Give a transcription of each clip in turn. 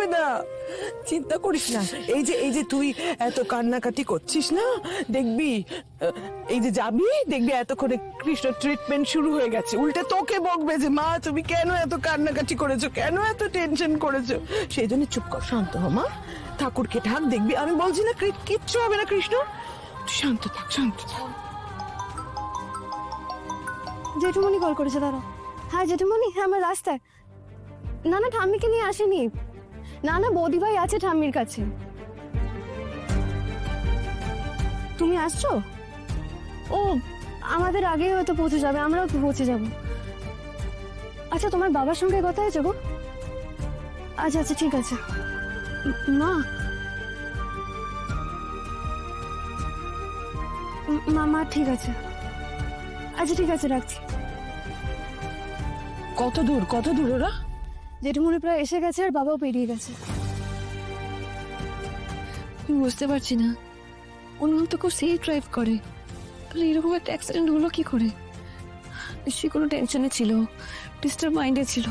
হবে না, চিন্তা করিস না। এই যে তুই এত কান্নাকাটি করছিস না, দেখবি এই যে যাবি, দেখবি এতক্ষণে কৃষ্ণ ট্রিটমেন্ট শুরু হয়ে গেছে। উল্টে তোকে বকবে যে মা তুমি কেন এত কান্নাকাটি করেছো, কেন এত টেনশন করেছো। সেই জন্য চুপ কর, শান্ত হ মা, ঠাকুরকে ঢাক। দেখবি আমি বলছি না, কিচ্ছু হবে না কৃষ্ণ, তুই শান্ত থাক, শান্ত থাক। জেঠুমনি কল করেছে, দাঁড়া। হ্যাঁ জেঠুমনি, হ্যাঁ আমার রাস্তায়। না না, ঠাম্মিকে নিয়ে আসেনি। না না, বৌদি ভাই আছে ঠাম্মির কাছে। তুমি আসছো? ও আমাদের আগে হয়তো পৌঁছে যাবে, আমরাও পৌঁছে যাব। আচ্ছা তোমার বাবার সঙ্গে কথা হয়েছে গো? আচ্ছা আচ্ছা ঠিক আছে। মা মা ঠিক আছে। আচ্ছা ঠিক আছে, রাখছি। কত দূর ওরা? জেঠুমনি প্রায় এসে গেছে, আর বাবাও পেরিয়ে গেছে। আমি বুঝতে পারছি না, অন্য তো খুব সেফ ড্রাইভ করে, তাহলে এরকম একটা অ্যাক্সিডেন্ট হলো কি করে? নিশ্চয়ই কোনো টেনশনে ছিল, ডিস্টার্ব মাইন্ডে ছিল।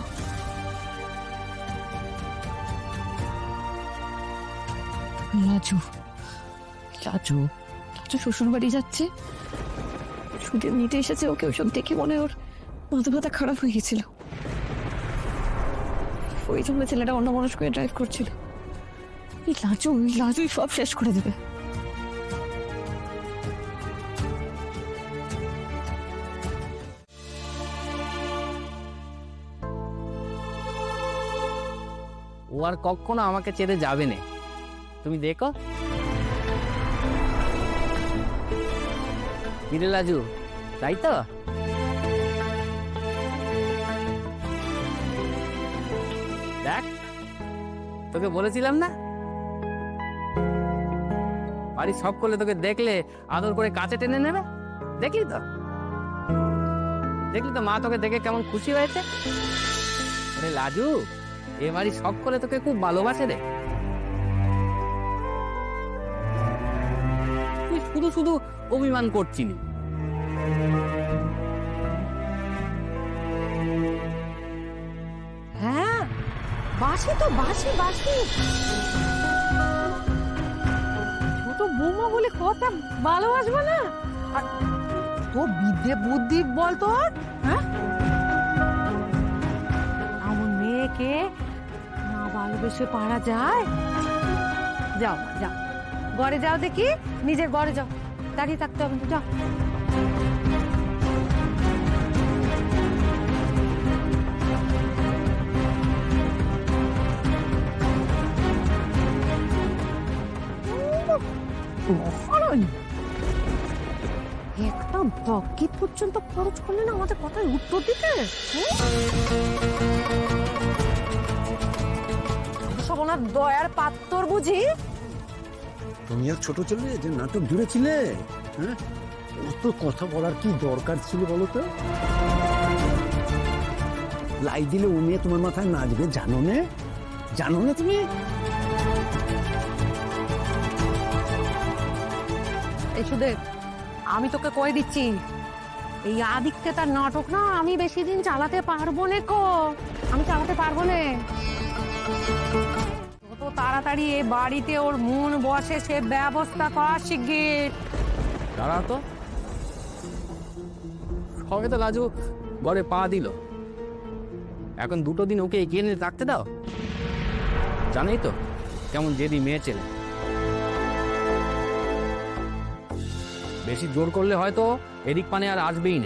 লাজু লাজু লাজু শ্বশুর বাড়ি যাচ্ছে, ছুটি নিতে এসেছে। ওকে ওইসব দেখে মনে ওর মাথা খারাপ হয়ে গেছিল, ওই জন্য ছেলেটা অন্য মানুষ করে ড্রাইভ করছিল। লাজুই সব শেষ করে দেবে। ও আর কখনো আমাকে ছেড়ে যাবে না, তুমি দেখো। কিরে লাজু, তাই তো? দেখ, তোকে বলেছিলাম না, বাড়ির সব করলে তোকে দেখলে আদর করে কাছে টেনে নেবে। দেখলি তো মা তোকে দেখে কেমন খুশি হয়েছে। আরে লাজু, এ বাড়ি সব করে তোকে খুব ভালোবাসে রে। তুই শুধু শুধু অভিমান করছিলি। হ্যাঁ বাসি তো, বাসি বাসি। ছোট বৌমা বলে কথা, ভালোবাসবো না? আর তোর বিদ্যে বুদ্ধি বল তোর, হ্যাঁ? এমন মেয়েকে না ভালোবেসে পারা যায়? যাও যাও, ঘরে যাও, দেখি নিজের ঘরে যাও, দাঁড়িয়ে থাকতে হবে না, যাও। একটা বকি পর্যন্ত খরচ করলে না আমাদের কথায় উত্তর দিতে। সবনার দয়ার পাত্তর বুঝি। তুমি আর ছোট ছেলে যে নাটক জুড়েছিলে, হ্যাঁ, অত কথা বলার কি দরকার ছিল বলো তো? লাই দিলে ও মেয়ে তোমার মাথায় নাচবে, জানো না তুমি? এই সুদেব, আমি তোকে কয়ে দিচ্ছি, এই আদিককে তার নাটক না আমি বেশি দিন চালাতে পারবো না কো। আমি চালাতে পারবো না। যত তাড়াতাড়ি এ বাড়িতে ওর মন বসে সে ব্যবস্থা করা শিগগির। দাঁড়া তো, সঙ্গে তো লাজু ঘরে পা দিল, এখন 2 দিন ওকে এগিয়ে নিয়ে থাকতে দাও। জানেই তো কেমন জেদি মেয়ে ছেলে, বেশি জোর করলে হয়তো এদিক পানে আর আসবেই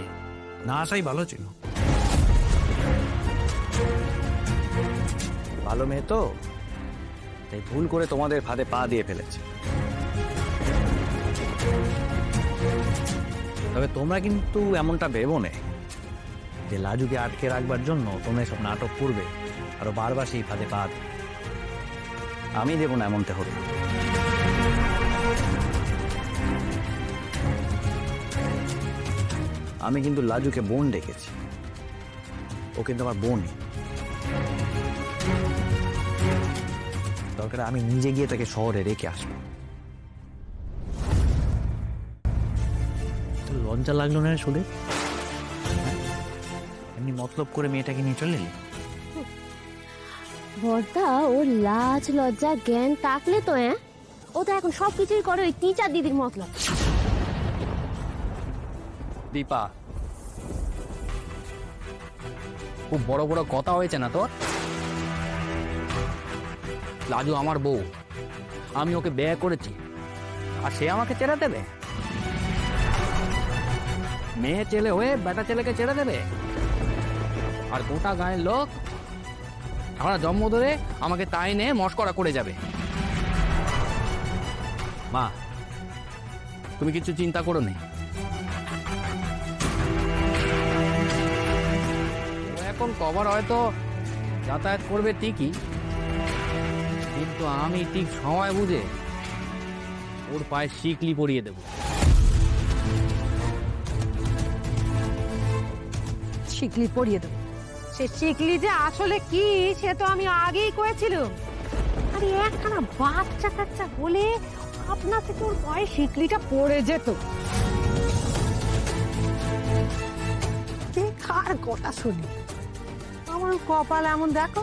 না আসাই ভালো ছিল। ভালো মেয়ে তো, তাই ভুল করে তোমাদের ফাঁদে পা দিয়ে ফেলেছে। তবে তোমরা কিন্তু এমনটা ভেবো না যে লাজুকে আটকে রাখবার জন্য তোমরা সব নাটক করবে আরো বারবার সেই ফাঁদে পা দেবে। আমি দেবো না এমনটা হতে। আমি কিন্তু লাজুকে বোন ডেকেছি, ও কিন্তু আমার বোনই। দরকার আমি নিজে গিয়ে তাকে শহরে রেখে আসবো। তো লজ্জা লাগলো না শুধু? এমনি মতলব করে মেয়েটাকে নিয়ে চলে এলি? বর্দা ওর লাজ লজ্জা জ্ঞান থাকলে তো ও তো এখন সবকিছুই করে ওই টিচার দিদির মতলব। দীপা, খুব বড় বড় কথা হয়েছে না তোর? লাজু আমার বউ, আমি ওকে বিয়ে করেছি, আর সে আমাকে ছেড়ে দেবে? মেয়ে ছেলে হয়ে বেটা ছেলেকে ছেড়ে দেবে? আর গোটা গায়ের লোক আমরা জন্ম ধরে আমাকে তাই নিয়ে মস্করা করে যাবে। মা, তুমি কিছু চিন্তা করো নি। ও এখন কভার হয়তো যাতায়াত করবে ঠিকই, কিন্তু আমি ঠিক সময় বুঝে ওর পায়ে শিকলি পরিয়ে দেব। শিকলি পরিয়ে দেবো? সে শিকলি যে আসলে কি সে তো আমি আগেই করেছিলাম। আরে একখানা বাচ্চা কাচ্চা বলে আপনা থেকে ওর পায়ে শিকলিটা পড়ে যেত। কার কথা শুনি? আমার কপাল এমন, দেখো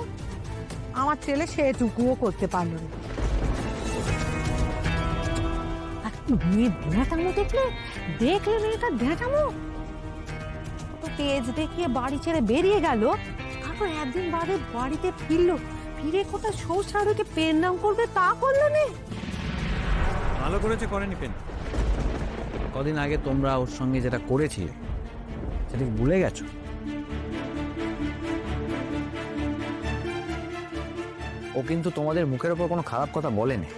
আমার ছেলে সেটুকুও করতে পারলো না। মেয়ে ভেঁটামো দেখলে মেয়েটা ভেঁটামো তেজ দেখিয়ে বাড়ি ছেড়ে বেরিয়ে গেল, তারপর একদিন বাদে বাড়িতে ফিরলো, ফিরে কোথাও শ্বশুরকে পেন নাম করবে তা করলো না। ভালো করেছে, করেনি পেন। কদিন আগে তোমরা ওর সঙ্গে যেটা করেছিলে সেটা কি ভুলে গেছো? ও কিন্তু তোমাদের মুখের ওপর কোনো খারাপ কথা বলেনি।